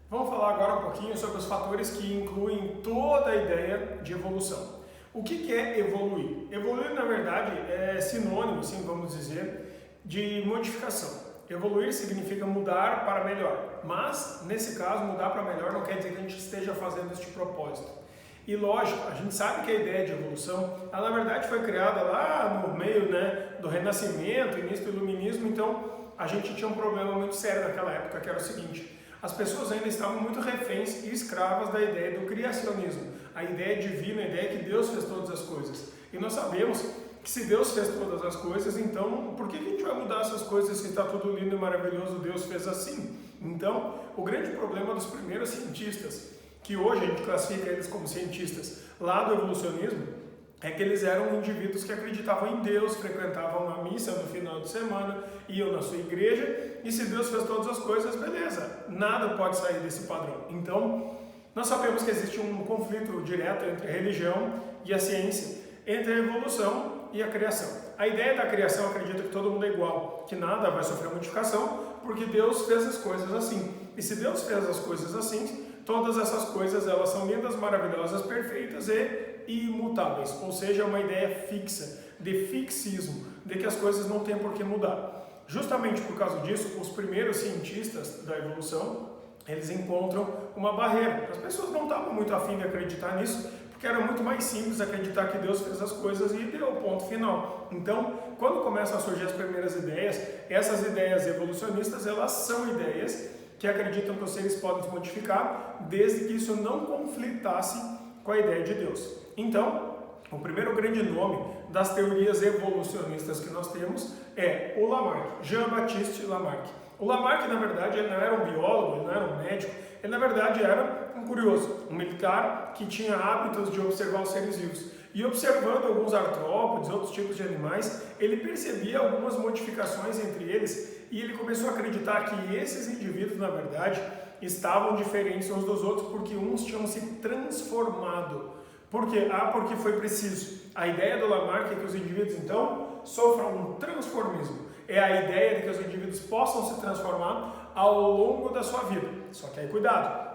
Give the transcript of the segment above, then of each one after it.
Vamos falar agora um pouquinho sobre os fatores que incluem toda a ideia de evolução. O que é evoluir? Evoluir, na verdade, é sinônimo, assim vamos dizer, de modificação. Evoluir significa mudar para melhor, mas, nesse caso, mudar para melhor não quer dizer que a gente esteja fazendo este propósito. E lógico, a gente sabe que a ideia de evolução, ela na verdade foi criada lá no meio do Renascimento, início do Iluminismo, então a gente tinha um problema muito sério naquela época, que era o seguinte: as pessoas ainda estavam muito reféns e escravas da ideia do criacionismo, a ideia divina, a ideia que Deus fez todas as coisas. E nós sabemos que se Deus fez todas as coisas, então por que a gente vai mudar essas coisas se está tudo lindo e maravilhoso, Deus fez assim? Então, o grande problema dos primeiros cientistas, que hoje a gente classifica eles como cientistas lá do evolucionismo, é que eles eram indivíduos que acreditavam em Deus, frequentavam a missa no final de semana, iam na sua igreja, e se Deus fez todas as coisas, beleza, nada pode sair desse padrão. Então, nós sabemos que existe um conflito direto entre a religião e a ciência, entre a evolução e a criação. A ideia da criação acredita que todo mundo é igual, que nada vai sofrer modificação, porque Deus fez as coisas assim. E se Deus fez as coisas assim, todas essas coisas elas são lindas, maravilhosas, perfeitas e imutáveis, ou seja, uma ideia fixa, de fixismo, de que as coisas não têm por que mudar. Justamente por causa disso, os primeiros cientistas da evolução, eles encontram uma barreira. As pessoas não estavam muito afim de acreditar nisso, porque era muito mais simples acreditar que Deus fez as coisas e deu o ponto final. Então, quando começam a surgir as primeiras ideias, essas ideias evolucionistas, elas são ideias que acreditam que os seres podem se modificar, desde que isso não conflitasse com a ideia de Deus. Então, o primeiro grande nome das teorias evolucionistas que nós temos é o Lamarck, Jean-Baptiste Lamarck. O Lamarck, na verdade, ele não era um biólogo, ele não era um médico, ele, na verdade, era um curioso, um militar que tinha hábitos de observar os seres vivos. E observando alguns artrópodes, outros tipos de animais, ele percebia algumas modificações entre eles e ele começou a acreditar que esses indivíduos, na verdade, estavam diferentes uns dos outros porque uns tinham se transformado. Por quê? Porque foi preciso. A ideia do Lamarck é que os indivíduos, então, sofram um transformismo. É a ideia de que os indivíduos possam se transformar ao longo da sua vida. Só que aí, cuidado.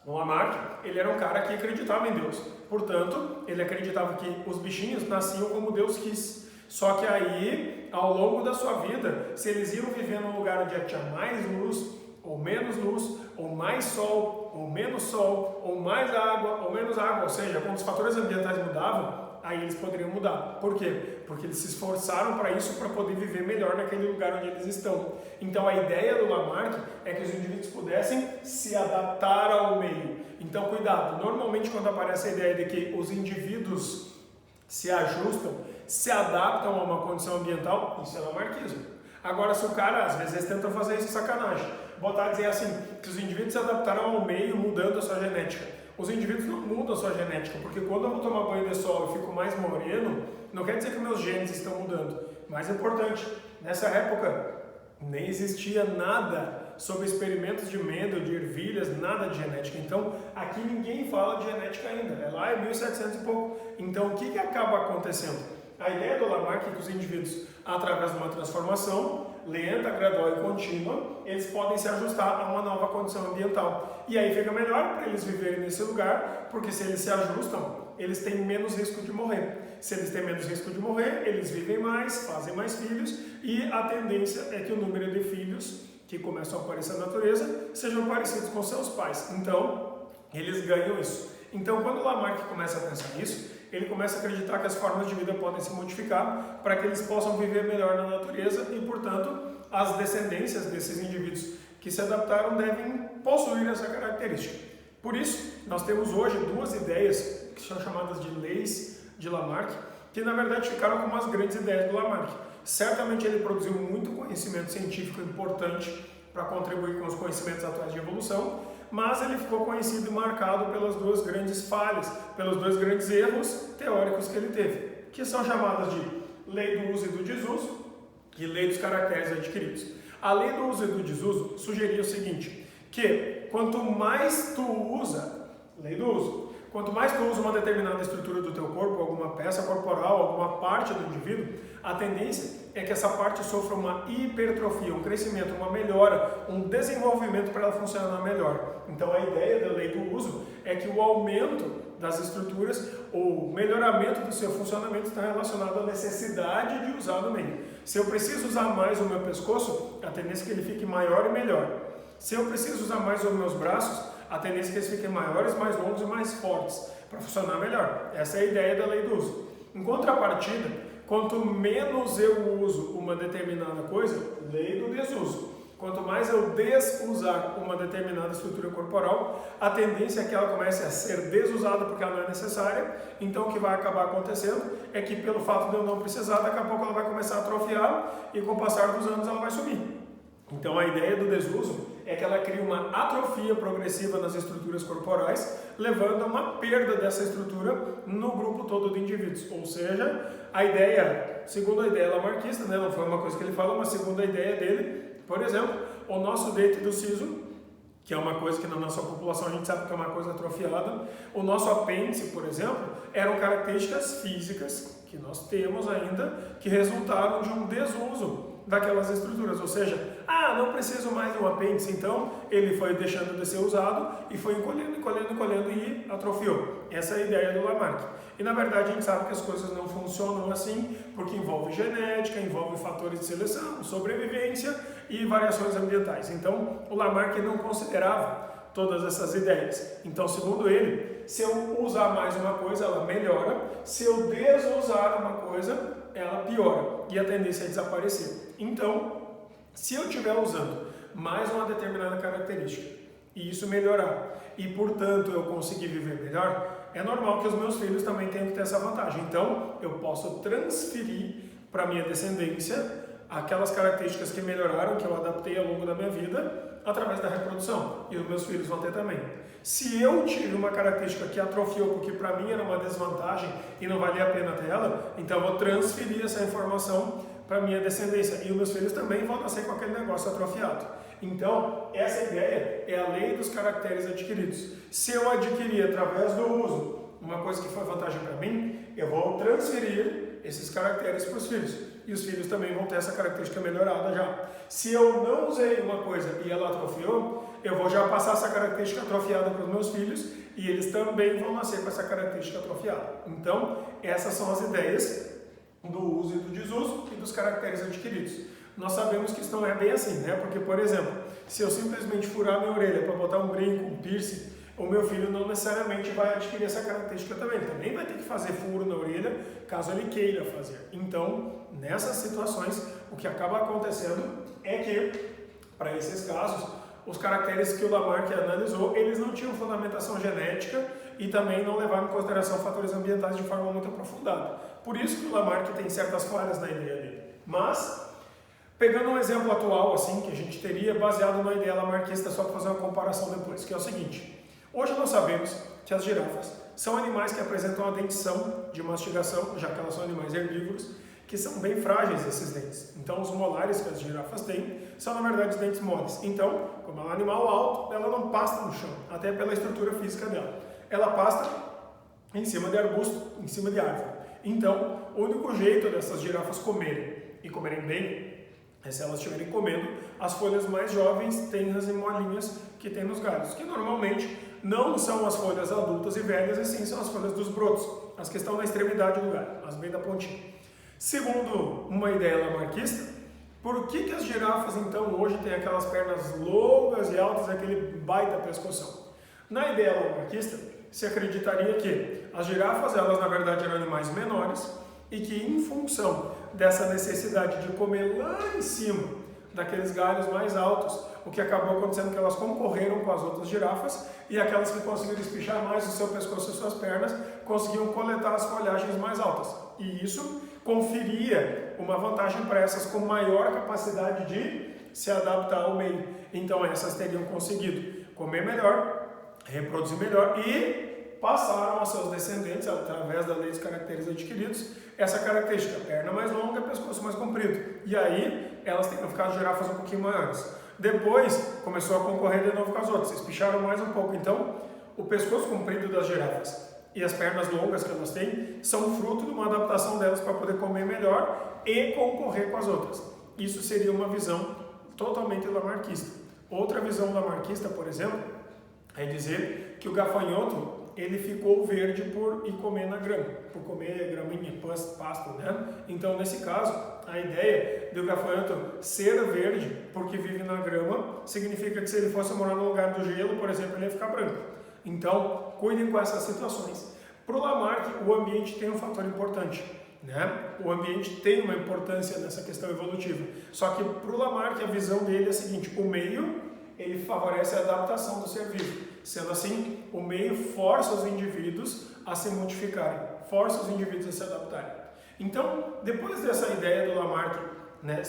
O Lamarck, ele era um cara que acreditava em Deus. Portanto, ele acreditava que os bichinhos nasciam como Deus quis. Só que aí, ao longo da sua vida, se eles iam viver num lugar onde tinha mais luz, ou menos luz, ou mais sol, ou menos sol, ou mais água, ou menos água, ou seja, quando os fatores ambientais mudavam, aí eles poderiam mudar. Por quê? Porque eles se esforçaram para isso, para poder viver melhor naquele lugar onde eles estão. Então a ideia do Lamarck é que os indivíduos pudessem se adaptar ao meio. Então cuidado, normalmente quando aparece a ideia de que os indivíduos se ajustam, se adaptam a uma condição ambiental, isso é lamarquismo. Agora, se o cara, às vezes eles tentam fazer isso de sacanagem, botar dizer assim, que os indivíduos se adaptaram ao meio mudando a sua genética. Os indivíduos não mudam a sua genética, porque quando eu vou tomar banho de sol e fico mais moreno, não quer dizer que meus genes estão mudando. Mais importante, nessa época nem existia nada sobre experimentos de Mendel, de ervilhas, nada de genética. Então, aqui ninguém fala de genética ainda, é lá em 1700 e pouco. Então, o que acaba acontecendo? A ideia do Lamarck é que os indivíduos, através de uma transformação lenta, gradual e contínua, eles podem se ajustar a uma nova condição ambiental. E aí fica melhor para eles viverem nesse lugar, porque se eles se ajustam, eles têm menos risco de morrer. Se eles têm menos risco de morrer, eles vivem mais, fazem mais filhos, e a tendência é que o número de filhos que começam a aparecer na natureza sejam parecidos com seus pais. Então, eles ganham isso. Então, quando o Lamarck começa a pensar nisso, ele começa a acreditar que as formas de vida podem se modificar para que eles possam viver melhor na natureza e, portanto, as descendências desses indivíduos que se adaptaram devem possuir essa característica. Por isso, nós temos hoje duas ideias que são chamadas de leis de Lamarck, que na verdade ficaram como as grandes ideias do Lamarck. Certamente ele produziu muito conhecimento científico importante para contribuir com os conhecimentos atuais de evolução, mas ele ficou conhecido e marcado pelas duas grandes falhas, pelos dois grandes erros teóricos que ele teve, que são chamadas de lei do uso e do desuso e lei dos caracteres adquiridos. A lei do uso e do desuso sugeria o seguinte, que quanto mais tu usa, lei do uso, Quanto mais tu usa uma determinada estrutura do teu corpo, alguma peça corporal, alguma parte do indivíduo, a tendência é que essa parte sofra uma hipertrofia, um crescimento, uma melhora, um desenvolvimento para ela funcionar melhor. Então a ideia da lei do uso é que o aumento das estruturas, ou melhoramento do seu funcionamento está relacionado à necessidade de usar no meio. Se eu preciso usar mais o meu pescoço, a tendência é que ele fique maior e melhor. Se eu preciso usar mais os meus braços, a tendência é que eles fiquem maiores, mais longos e mais fortes, para funcionar melhor. Essa é a ideia da lei do uso. Em contrapartida, quanto menos eu uso uma determinada coisa, lei do desuso. Quanto mais eu desusar uma determinada estrutura corporal, a tendência é que ela comece a ser desusada porque ela não é necessária. Então o que vai acabar acontecendo é que pelo fato de eu não precisar, daqui a pouco ela vai começar a atrofiar e com o passar dos anos ela vai sumir. Então a ideia do desuso é que ela cria uma atrofia progressiva nas estruturas corporais, levando a uma perda dessa estrutura no grupo todo de indivíduos. Ou seja, a ideia, segundo a ideia lamarckista, né, não foi uma coisa que ele falou, mas segundo a ideia dele, por exemplo, o nosso dente do siso, que é uma coisa que na nossa população a gente sabe que é uma coisa atrofiada, o nosso apêndice, por exemplo, eram características físicas que nós temos ainda, que resultaram de um desuso daquelas estruturas, ou seja, não preciso mais de um apêndice, então ele foi deixando de ser usado e foi encolhendo e atrofiou. Essa é a ideia do Lamarck. E na verdade a gente sabe que as coisas não funcionam assim, porque envolve genética, envolve fatores de seleção, sobrevivência e variações ambientais. Então o Lamarck não considerava todas essas ideias. Então, segundo ele, se eu usar mais uma coisa, ela melhora, se eu desusar uma coisa, ela piora e a tendência é desaparecer. Então, se eu estiver usando mais uma determinada característica e isso melhorar e, portanto, eu conseguir viver melhor, é normal que os meus filhos também tenham que ter essa vantagem. Então, eu posso transferir para a minha descendência aquelas características que melhoraram, que eu adaptei ao longo da minha vida, através da reprodução, e os meus filhos vão ter também. Se eu tive uma característica que atrofiou porque para mim era uma desvantagem e não valia a pena ter ela, então eu vou transferir essa informação para a minha descendência, e os meus filhos também vão nascer com aquele negócio atrofiado. Então, essa ideia é a lei dos caracteres adquiridos. Se eu adquirir através do uso uma coisa que foi vantagem para mim, eu vou transferir esses caracteres para os filhos. E os filhos também vão ter essa característica melhorada já. Se eu não usei uma coisa e ela atrofiou, eu vou já passar essa característica atrofiada para os meus filhos e eles também vão nascer com essa característica atrofiada. Então, essas são as ideias do uso e do desuso e dos caracteres adquiridos. Nós sabemos que isso não é bem assim, né? Porque, por exemplo, se eu simplesmente furar minha orelha para botar um brinco, um piercing, o meu filho não necessariamente vai adquirir essa característica também. Ele também vai ter que fazer furo na orelha, caso ele queira fazer. Então, nessas situações, o que acaba acontecendo é que, para esses casos, os caracteres que o Lamarck analisou, eles não tinham fundamentação genética e também não levavam em consideração fatores ambientais de forma muito aprofundada. Por isso que o Lamarck tem certas falhas na ideia dele. Mas, pegando um exemplo atual, assim, que a gente teria baseado na ideia lamarckista, só para fazer uma comparação depois, que é o seguinte. Hoje nós sabemos que as girafas são animais que apresentam a dentição de mastigação, já que elas são animais herbívoros, que são bem frágeis esses dentes. Então os molares que as girafas têm são na verdade dentes moles. Então, como ela é um animal alto, ela não pasta no chão, até pela estrutura física dela. Ela pasta em cima de arbusto, em cima de árvore. Então, o único jeito dessas girafas comerem, e comerem bem, é se elas estiverem comendo as folhas mais jovens, tenras e molinhas que tem nos galhos, que normalmente não são as folhas adultas e velhas, e sim são as folhas dos brotos, as que estão na extremidade do galho, as bem da pontinha. Segundo uma ideia lamarckista, por que as girafas então hoje têm aquelas pernas longas e altas e aquele baita pescoção? Na ideia lamarckista, se acreditaria que as girafas, elas na verdade eram animais menores e que em função dessa necessidade de comer lá em cima daqueles galhos mais altos, o que acabou acontecendo é que elas concorreram com as outras girafas e aquelas que conseguiram espichar mais o seu pescoço e suas pernas conseguiam coletar as folhagens mais altas. E isso conferia uma vantagem para essas com maior capacidade de se adaptar ao meio. Então essas teriam conseguido comer melhor, reproduzir melhor e passaram aos seus descendentes, através da lei dos caracteres adquiridos, essa característica, perna mais longa, pescoço mais comprido. E aí elas teriam ficado girafas um pouquinho maiores. Depois começou a concorrer de novo com as outras, espicharam mais um pouco. Então o pescoço comprido das girafas e as pernas longas que elas têm são fruto de uma adaptação delas para poder comer melhor e concorrer com as outras. Isso seria uma visão totalmente lamarquista. Outra visão lamarquista, por exemplo, é dizer que o gafanhoto ele ficou verde por ir comer na grama, por comer graminha, pasto, né? Então, nesse caso, a ideia do gafanhoto ser verde porque vive na grama significa que se ele fosse morar no lugar do gelo, por exemplo, ele ia ficar branco. Então, cuidem com essas situações. Para o Lamarck, o ambiente tem um fator importante, né? O ambiente tem uma importância nessa questão evolutiva. Só que para o Lamarck, a visão dele é a seguinte: o meio ele favorece a adaptação do ser vivo. Sendo assim, o meio força os indivíduos a se modificarem, força os indivíduos a se adaptarem. Então, depois dessa ideia do Lamarck, né,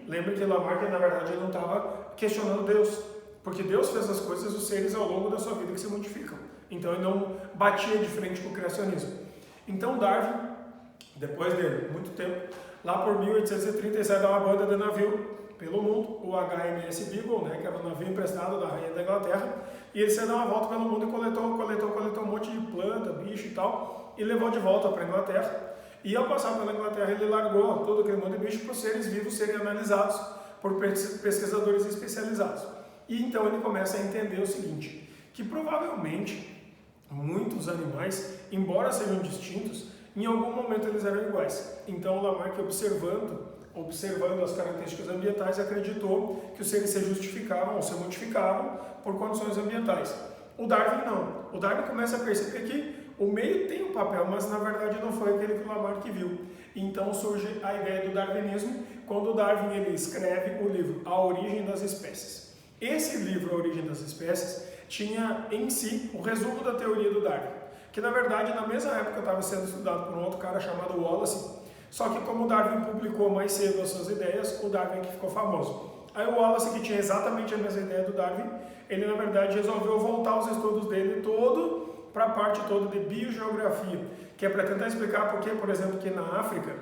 lembre que Lamarck, na verdade, não estava questionando Deus, porque Deus fez as coisas, os seres ao longo da sua vida que se modificam. Então, ele não batia de frente com o criacionismo. Então, Darwin, depois de muito tempo, lá por 1837, dá uma banda de navio pelo mundo, o HMS Beagle, né, que era um navio emprestado da rainha da Inglaterra, e ele saiu dar uma volta pelo mundo e coletou um monte de planta, bicho e tal, e levou de volta para a Inglaterra. E ao passar pela Inglaterra, ele largou todo aquele monte de bicho para os seres vivos serem analisados por pesquisadores especializados. E então ele começa a entender o seguinte, que provavelmente muitos animais, embora sejam distintos, em algum momento eles eram iguais. Então o Lamarck, observando as características ambientais, acreditou que os seres se justificavam ou se modificavam por condições ambientais. O Darwin não. O Darwin começa a perceber que o meio tem um papel, mas na verdade não foi aquele que o Lamarck viu. Então surge a ideia do darwinismo, quando o Darwin ele escreve o livro A Origem das Espécies. Esse livro, A Origem das Espécies, tinha em si o resumo da teoria do Darwin, que na verdade na mesma época estava sendo estudado por um outro cara chamado Wallace. Só que como o Darwin publicou mais cedo as suas ideias, o Darwin que ficou famoso. Aí o Wallace, que tinha exatamente a mesma ideia do Darwin, ele na verdade resolveu voltar os estudos dele todo para a parte toda de biogeografia, que é para tentar explicar por que, por exemplo, que na África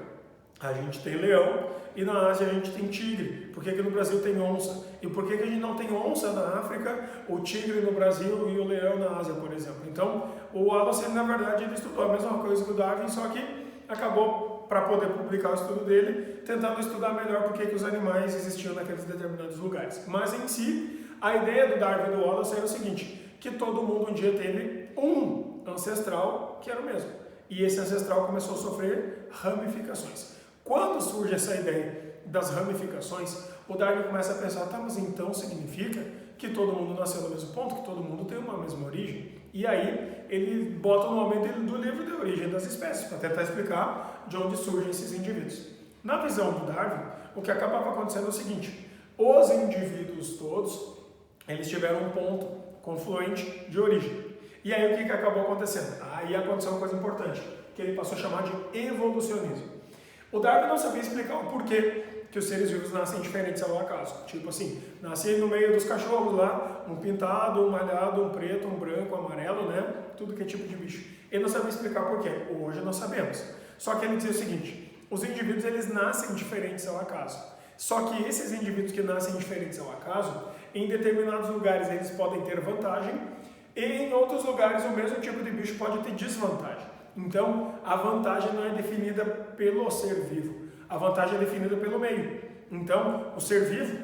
a gente tem leão e na Ásia a gente tem tigre, por que no Brasil tem onça, e por que a gente não tem onça na África, o tigre no Brasil e o leão na Ásia, por exemplo. Então o Wallace, na verdade, ele estudou a mesma coisa que o Darwin, só que acabou, para poder publicar o estudo dele, tentando estudar melhor por que os animais existiam naqueles determinados lugares. Mas em si, a ideia do Darwin e do Wallace era o seguinte, que todo mundo um dia teve um ancestral que era o mesmo. E esse ancestral começou a sofrer ramificações. Quando surge essa ideia das ramificações, o Darwin começa a pensar, tá, mas então significa que todo mundo nasceu no mesmo ponto, que todo mundo tem uma mesma origem? E aí ele bota o nome do livro de Origem das Espécies, para tentar explicar de onde surgem esses indivíduos. Na visão do Darwin, o que acabava acontecendo é o seguinte, os indivíduos todos, eles tiveram um ponto confluente de origem. E aí o que acabou acontecendo? Aí aconteceu uma coisa importante, que ele passou a chamar de evolucionismo. O Darwin não sabia explicar o porquê que os seres vivos nascem diferentes ao acaso. Tipo assim, nasci no meio dos cachorros lá, um pintado, um malhado, um preto, um branco, um amarelo, né? Tudo que é tipo de bicho. Ele não sabia explicar porquê. Hoje nós sabemos. Só que ele dizia o seguinte, os indivíduos eles nascem diferentes ao acaso. Só que esses indivíduos que nascem diferentes ao acaso, em determinados lugares eles podem ter vantagem e em outros lugares o mesmo tipo de bicho pode ter desvantagem. Então, a vantagem não é definida pelo ser vivo, a vantagem é definida pelo meio. Então, o ser vivo,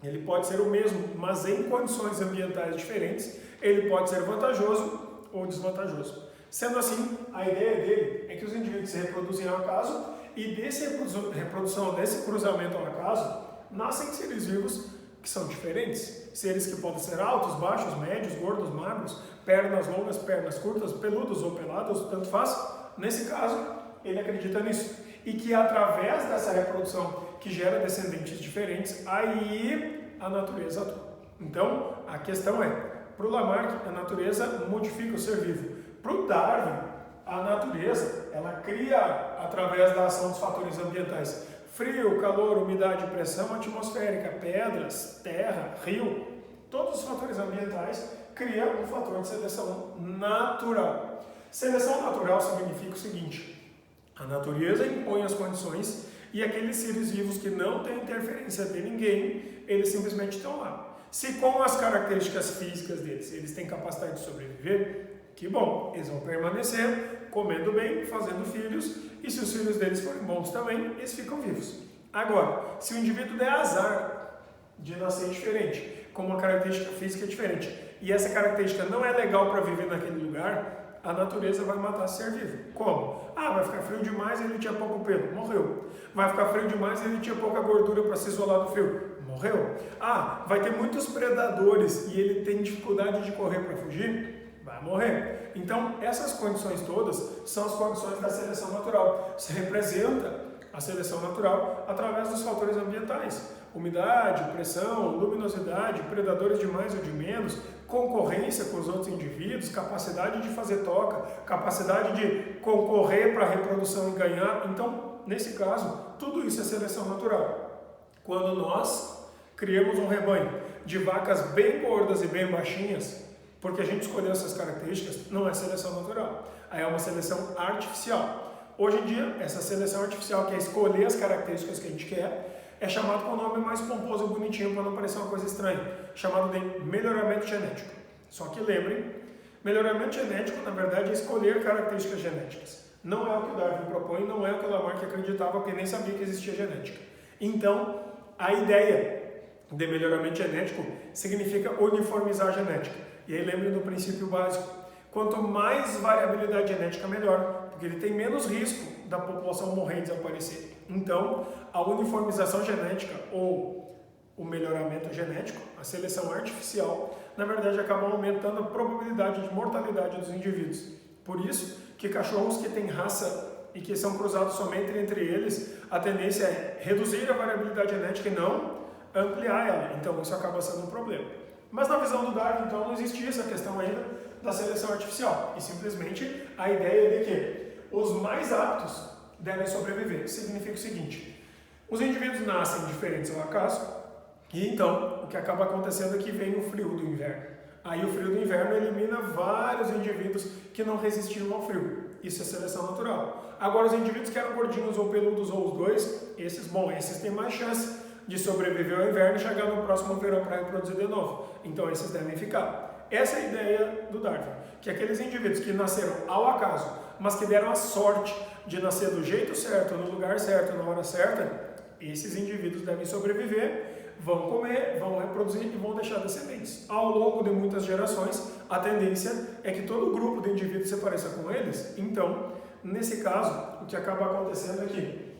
ele pode ser o mesmo, mas em condições ambientais diferentes, ele pode ser vantajoso ou desvantajoso. Sendo assim, a ideia dele é que os indivíduos se reproduzem ao acaso e dessa reprodução, desse cruzamento ao acaso, nascem seres vivos que são diferentes. Seres que podem ser altos, baixos, médios, gordos, magros, pernas longas, pernas curtas, peludos ou pelados, tanto faz. Nesse caso, ele acredita nisso. E que através dessa reprodução que gera descendentes diferentes, aí a natureza atua. Então, a questão é, para o Lamarck, a natureza modifica o ser vivo. Para o Darwin, a natureza, ela cria, através da ação dos fatores ambientais, frio, calor, umidade, pressão atmosférica, pedras, terra, rio, todos os fatores ambientais criam um fator de seleção natural. Seleção natural significa o seguinte, a natureza impõe as condições e aqueles seres vivos que não têm interferência de ninguém, eles simplesmente estão lá. Se com as características físicas deles, eles têm capacidade de sobreviver, que bom, eles vão permanecer comendo bem, fazendo filhos, e se os filhos deles forem bons também, eles ficam vivos. Agora, se o indivíduo der azar de nascer diferente, com uma característica física diferente, e essa característica não é legal para viver naquele lugar, a natureza vai matar esse ser vivo. Como? Vai ficar frio demais e ele tinha pouco pelo, morreu. Vai ficar frio demais e ele tinha pouca gordura para se isolar do frio, morreu. Vai ter muitos predadores e ele tem dificuldade de correr para fugir, vai morrer. Então, essas condições todas são as condições da seleção natural. Se representa a seleção natural através dos fatores ambientais. Umidade, pressão, luminosidade, predadores de mais ou de menos, concorrência com os outros indivíduos, capacidade de fazer toca, capacidade de concorrer para a reprodução e ganhar. Então, nesse caso, tudo isso é seleção natural. Quando nós criamos um rebanho de vacas bem gordas e bem baixinhas, porque a gente escolheu essas características, não é seleção natural, aí é uma seleção artificial. Hoje em dia, essa seleção artificial, que é escolher as características que a gente quer, é chamado com o nome mais pomposo e bonitinho para não parecer uma coisa estranha, chamado de melhoramento genético. Só que lembrem, melhoramento genético, na verdade, é escolher características genéticas. Não é o que o Darwin propõe, não é o que o Lamarck acreditava, porque nem sabia que existia genética. Então, a ideia de melhoramento genético significa uniformizar a genética. E aí lembrem do princípio básico. Quanto mais variabilidade genética, melhor, porque ele tem menos risco da população morrer e desaparecer. Então, a uniformização genética ou o melhoramento genético, a seleção artificial, na verdade acaba aumentando a probabilidade de mortalidade dos indivíduos. Por isso que cachorros que têm raça e que são cruzados somente entre eles, a tendência é reduzir a variabilidade genética e não ampliar ela. Então, isso acaba sendo um problema. Mas na visão do Darwin, então, não existia essa questão ainda da seleção artificial. E simplesmente a ideia de que os mais aptos devem sobreviver. Significa o seguinte: os indivíduos nascem diferentes ao acaso, e então o que acaba acontecendo é que vem o frio do inverno. Aí o frio do inverno elimina vários indivíduos que não resistiram ao frio. Isso é seleção natural. Agora, os indivíduos que eram gordinhos ou peludos ou os dois, esses têm mais chance de sobreviver ao inverno e chegar no próximo verão para reproduzir de novo. Então, esses devem ficar. Essa é a ideia do Darwin, que aqueles indivíduos que nasceram ao acaso, mas que deram a sorte de nascer do jeito certo, no lugar certo, na hora certa, esses indivíduos devem sobreviver, vão comer, vão reproduzir e vão deixar descendentes. Ao longo de muitas gerações, a tendência é que todo grupo de indivíduos se pareça com eles. Então, nesse caso, o que acaba acontecendo é que,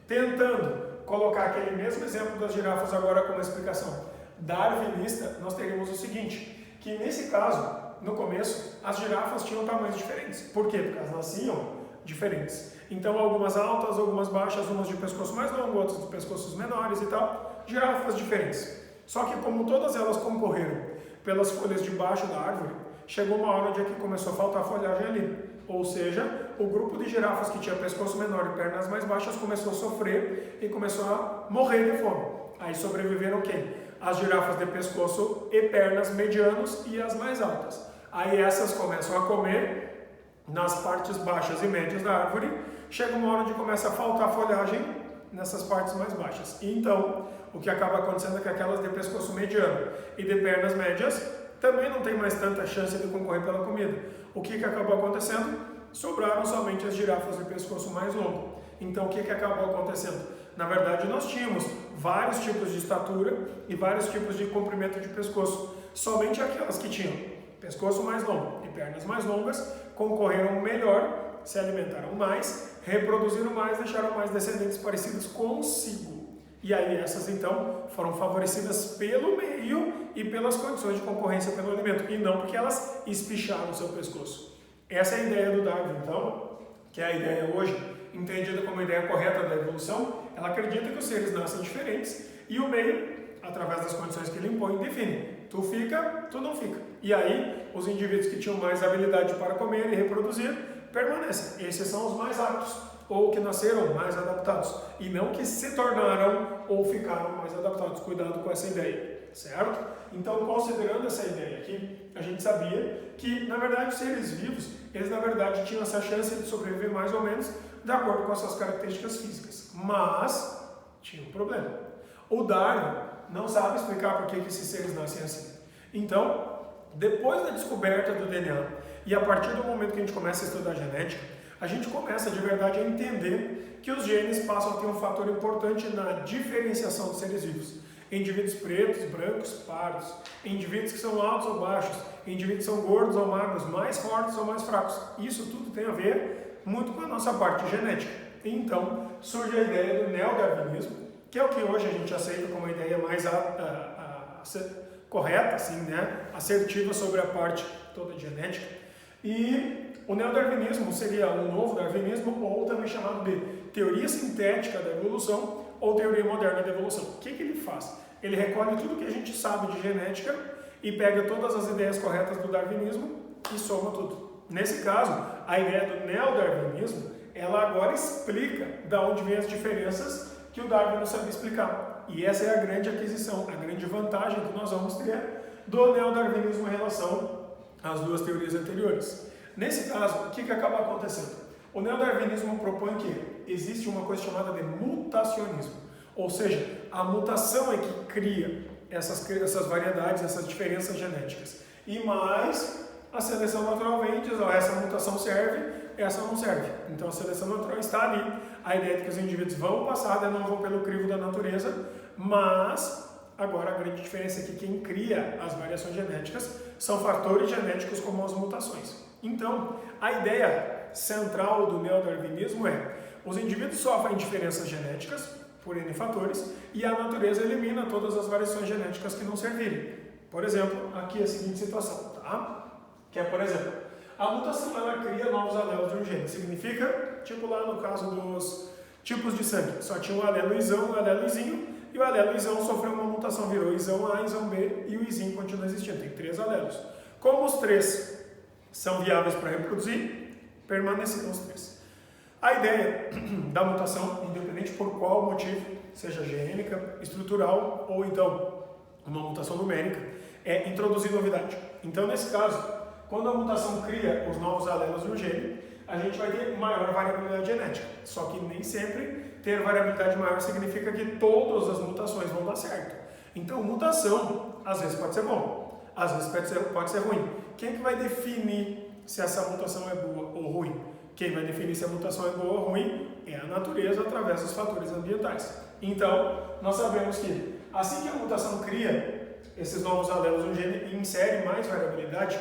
tentando colocar aquele mesmo exemplo das girafas agora como explicação darwinista, nós teríamos o seguinte, que nesse caso, no começo, as girafas tinham tamanhos diferentes. Por quê? Porque elas nasciam diferentes. Então, algumas altas, algumas baixas, umas de pescoço mais longo, outras de pescoços menores e tal, girafas diferentes. Só que como todas elas concorreram pelas folhas de baixo da árvore, chegou uma hora onde é que começou a faltar folhagem ali. Ou seja, o grupo de girafas que tinha pescoço menor e pernas mais baixas começou a sofrer e começou a morrer de fome. Aí sobreviveram quem? As girafas de pescoço e pernas medianos e as mais altas. Aí essas começam a comer nas partes baixas e médias da árvore, chega uma hora onde começa a faltar folhagem nessas partes mais baixas. E então, o que acaba acontecendo é que aquelas de pescoço mediano e de pernas médias também não tem mais tanta chance de concorrer pela comida. O que acabou acontecendo? Sobraram somente as girafas de pescoço mais longo. Então, o que acabou acontecendo? Na verdade, nós tínhamos vários tipos de estatura e vários tipos de comprimento de pescoço. Somente aquelas que tinham pescoço mais longo e pernas mais longas concorreram melhor, se alimentaram mais, reproduziram mais, deixaram mais descendentes parecidos consigo. E aí essas então foram favorecidas pelo meio e pelas condições de concorrência pelo alimento, e não porque elas espicharam o seu pescoço. Essa é a ideia do Darwin, então, que é a ideia hoje entendida como a ideia correta da evolução. Ela acredita que os seres nascem diferentes e o meio, através das condições que ele impõe, define. Tu fica, tu não fica. E aí, os indivíduos que tinham mais habilidade para comer e reproduzir permanecem. Esses são os mais aptos, ou que nasceram mais adaptados, e não que se tornaram ou ficaram mais adaptados. Cuidado com essa ideia, certo? Então, considerando essa ideia aqui, a gente sabia que, na verdade, os seres vivos, eles, na verdade, tinham essa chance de sobreviver mais ou menos de acordo com as suas características físicas. Mas, tinha um problema. O Darwin, não sabe explicar por que esses seres nascem assim. Então, depois da descoberta do DNA e a partir do momento que a gente começa a estudar genética, a gente começa de verdade a entender que os genes passam a ter um fator importante na diferenciação dos seres vivos. Indivíduos pretos, brancos, pardos, indivíduos que são altos ou baixos, indivíduos que são gordos ou magros, mais fortes ou mais fracos. Isso tudo tem a ver muito com a nossa parte genética. Então, surge a ideia do neodarwinismo, que é o que hoje a gente aceita como a ideia mais correta, assim, né? Assertiva sobre a parte toda genética. E o neodarwinismo seria um novo darwinismo, ou também chamado de teoria sintética da evolução, ou teoria moderna da evolução. O que ele faz? Ele recolhe tudo que a gente sabe de genética e pega todas as ideias corretas do darwinismo e soma tudo. Nesse caso, a ideia do neodarwinismo, ela agora explica de onde vêm as diferenças que o Darwin não sabia explicar. E essa é a grande aquisição, a grande vantagem que nós vamos ter do neodarwinismo em relação às duas teorias anteriores. Nesse caso, o que acaba acontecendo? O neodarwinismo propõe que existe uma coisa chamada de mutacionismo, ou seja, a mutação é que cria essas variedades, essas diferenças genéticas. E mais, a seleção natural vem e diz, essa mutação serve, essa não serve. Então a seleção natural está ali. A ideia é que os indivíduos vão passar, não vão pelo crivo da natureza, mas agora a grande diferença é que quem cria as variações genéticas são fatores genéticos como as mutações. Então, a ideia central do neodarwinismo é: os indivíduos sofrem diferenças genéticas por N fatores e a natureza elimina todas as variações genéticas que não servirem. Por exemplo, aqui é a seguinte situação, tá? Que é, por exemplo, a mutação ela cria novos alelos de um gene. Significa, tipo lá no caso dos tipos de sangue, só tinha um alelo isão e um alelo izinho, e o alelo isão sofreu uma mutação, virou isão A, isão B, e o izinho continua existindo. Tem 3 alelos. Como os 3 são viáveis para reproduzir, permaneceram os 3. A ideia da mutação, independente por qual motivo, seja gênica, estrutural ou então uma mutação numérica, é introduzir novidade. Então, nesse caso, quando a mutação cria os novos alelos de um gene, a gente vai ter maior variabilidade genética. Só que nem sempre ter variabilidade maior significa que todas as mutações vão dar certo. Então, mutação, às vezes pode ser bom, às vezes pode ser ruim. Quem é que vai definir se essa mutação é boa ou ruim? Quem vai definir se a mutação é boa ou ruim é a natureza através dos fatores ambientais. Então, nós sabemos que assim que a mutação cria esses novos alelos no gene e insere mais variabilidade,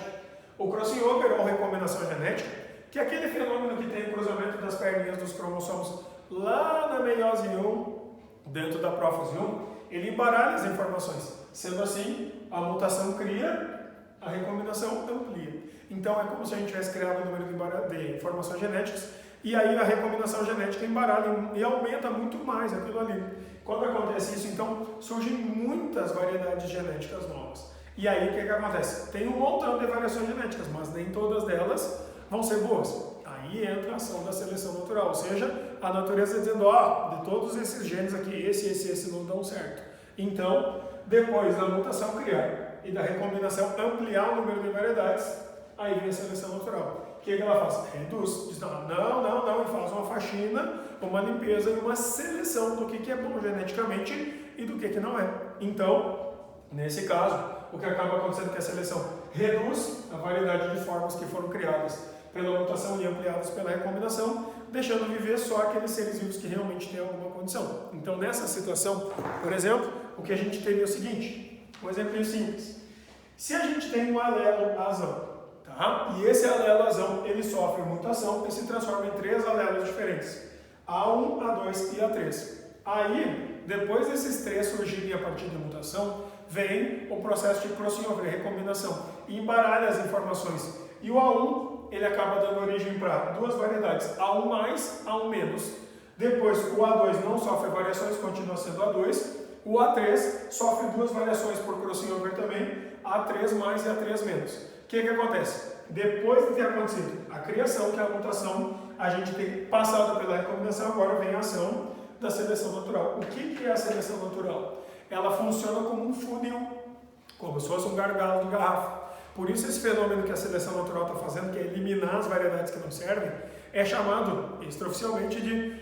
o crossover ou recombinação genética, que é aquele fenômeno que tem o cruzamento das perninhas dos cromossomos lá na meiose 1, dentro da prófase 1, ele embaralha as informações. Sendo assim, a mutação cria, a recombinação amplia. Então é como se a gente tivesse criado um número de informações genéticas e aí a recombinação genética embaralha e aumenta muito mais aquilo ali. Quando acontece isso, então surgem muitas variedades genéticas novas. E aí o que acontece? Tem um montão de variações genéticas, mas nem todas delas vão ser boas. Aí entra a ação da seleção natural, ou seja, a natureza dizendo, de todos esses genes aqui, esse não dão certo. Então, depois da mutação criar e da recombinação ampliar o número de variedades, aí vem a seleção natural. O que ela faz? Reduz. Diz, não, e faz uma faxina, uma limpeza e uma seleção do que é bom geneticamente e do que não é. Então, nesse caso, o que acaba acontecendo é que a seleção reduz a variedade de formas que foram criadas pela mutação e ampliadas pela recombinação, deixando viver só aqueles seres vivos que realmente têm alguma condição. Então, nessa situação, por exemplo, o que a gente teria é o seguinte, um exemplo simples. Se a gente tem um alelo azão, tá? E esse alelo azão, ele sofre mutação e se transforma em 3 alelos diferentes, A1, A2 e A3. Aí, depois desses 3 surgirem a partir da mutação, vem o processo de crossover, recombinação, e embaralha as informações. E o A1, ele acaba dando origem para 2 variedades, A1 mais, A1 menos. Depois, o A2 não sofre variações, continua sendo A2. O A3 sofre 2 variações por crossover também, A3 mais e A3 menos. O que acontece? Depois de ter acontecido a criação, que é a mutação, a gente tem passado pela recombinação, agora vem a ação da seleção natural. O que é a seleção natural? Ela funciona como um funil, como se fosse um gargalo de garrafa. Por isso esse fenômeno que a seleção natural está fazendo, que é eliminar as variedades que não servem, é chamado extraoficialmente de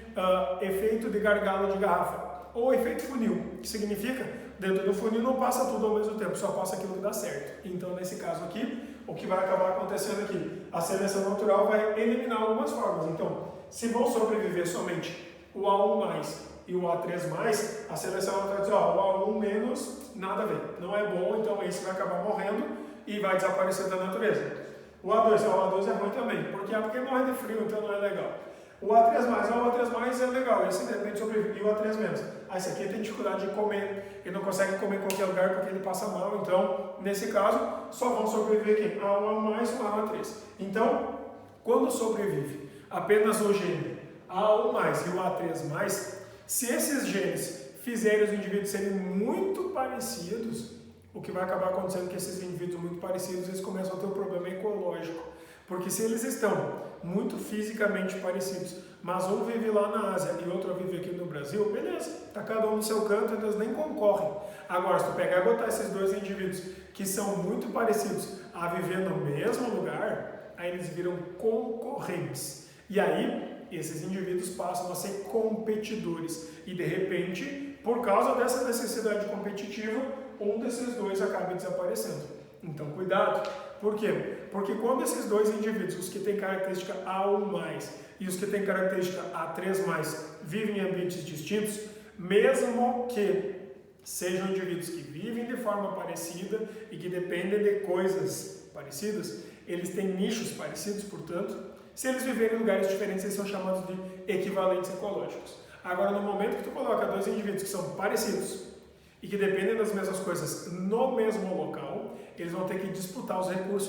efeito de gargalo de garrafa, ou efeito funil, que significa dentro do funil não passa tudo ao mesmo tempo, só passa aquilo que dá certo. Então, nesse caso aqui, o que vai acabar acontecendo aqui? A seleção natural vai eliminar algumas formas. Então, se vão sobreviver somente o A1+, e o A3+, a seleção natural vai dizer, ó, o A1 menos, nada a ver, não é bom, então esse vai acabar morrendo e vai desaparecer da natureza. O A2 é ruim também, porque morre de frio, então não é legal. O A3+, é legal, esse de repente sobrevive, e o A3-. Esse aqui tem dificuldade de comer, ele não consegue comer em qualquer lugar porque ele passa mal, então, nesse caso, só vão sobreviver aqui, A1+, e o A3. Então, quando sobrevive apenas o gene A1+, e o A3+, se esses genes fizerem os indivíduos serem muito parecidos, o que vai acabar acontecendo é que esses indivíduos muito parecidos, eles começam a ter um problema ecológico. Porque se eles estão muito fisicamente parecidos, mas um vive lá na Ásia e outro vive aqui no Brasil, beleza, está cada um no seu canto, eles nem concorrem. Agora, se tu pegar e botar esses dois indivíduos que são muito parecidos a viver no mesmo lugar, aí eles viram concorrentes. E aí, esses indivíduos passam a ser competidores. E de repente, por causa dessa necessidade competitiva, um desses dois acaba desaparecendo. Então, cuidado. Por quê? Porque quando esses dois indivíduos, os que têm característica A1+, e os que têm característica A3+, vivem em ambientes distintos, mesmo que sejam indivíduos que vivem de forma parecida e que dependem de coisas parecidas, eles têm nichos parecidos, portanto, se eles viverem em lugares diferentes, eles são chamados de equivalentes ecológicos. Agora, no momento que tu coloca dois indivíduos que são parecidos e que dependem das mesmas coisas no mesmo local, eles vão ter que disputar os recursos